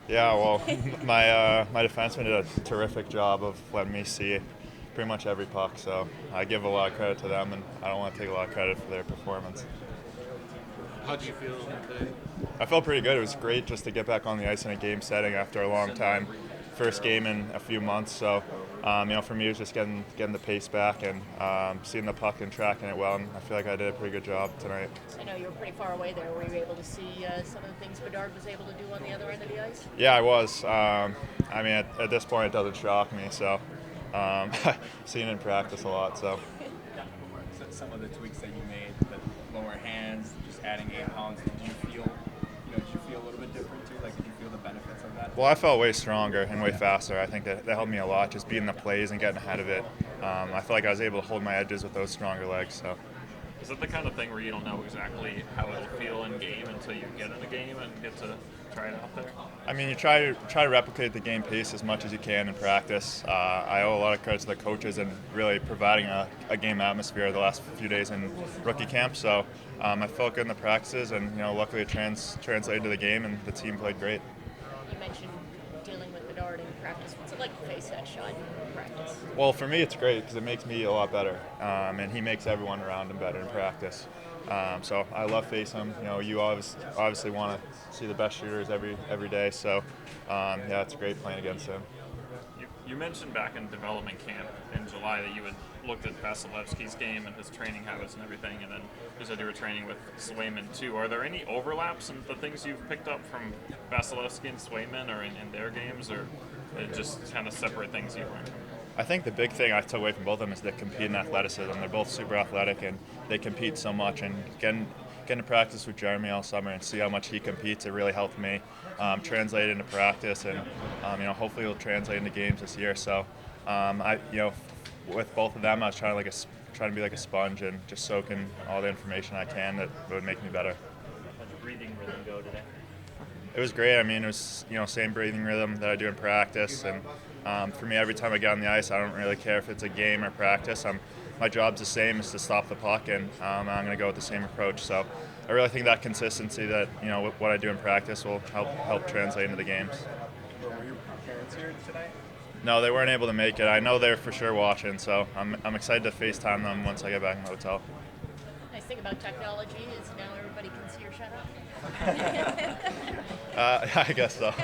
Yeah, well, my defenseman did a terrific job of letting me see pretty much every puck, so I give a lot of credit to them, and I don't want to take a lot of credit for their performance. How'd you feel today? I felt pretty good. It was great just to get back on the ice in a game setting after a long time. First game in a few months, so for me it was just getting the pace back and seeing the puck and tracking it well. And I feel like I did a pretty good job tonight. I know you were pretty far away there. Were you able to see some of the things Bedard was able to do on the other end of the ice? Yeah, I was. At this point, it doesn't shock me. So, seen it in practice a lot. So, Some of the tweaks that you made, the lower hands, just adding 8 pounds. Did you feel a little bit different too? Like, did you feel the benefits of that? well, I felt way stronger and way faster. I think that helped me a lot, just being the plays and getting ahead of it. I feel like I was able to hold my edges with those stronger legs. So. Is it the kind of thing where you don't know exactly how it'll feel in game until you get in a game and get to try it out there? I mean, you try to replicate the game pace as much as you can in practice. I owe a lot of credit to the coaches and really providing a game atmosphere the last few days in rookie camp. So I felt good in the practices, and luckily it translated to the game, and the team played great. You mentioned dealing with Bedard in practice. What's it like to face that shot in practice? Well, for me, it's great because it makes me a lot better, and he makes everyone around him better in practice. So I love facing him. You obviously want to see the best shooters every day. So yeah, it's great playing against him. You mentioned back in development camp in July that you had looked at Vasilevsky's game and his training habits and everything, and then you said you were training with Swayman too. Are there any overlaps in the things you've picked up from Vasilevsky and Swayman, or in their games, or just kind of separate things you learned? I think the big thing I took away from both of them is they compete in athleticism. They're both super athletic and they compete so much. And getting to practice with Jeremy all summer and see how much he competes, it really helped me translate into practice, and hopefully it'll translate into games this year. So with both of them, I was trying to be like a sponge and just soak in all the information I can that would make me better. How'd your breathing rhythm go today? It was great. I mean, it was same breathing rhythm that I do in practice, and for me, every time I get on the ice, I don't really care if it's a game or practice. My job's the same, is to stop the puck, and I'm going to go with the same approach. So I really think that consistency that what I do in practice will help translate into the games. Were your parents here tonight? No, they weren't able to make it. I know they're for sure watching, so I'm excited to FaceTime them once I get back in the hotel. Nice thing about technology is now everybody can see your shutout. I guess so.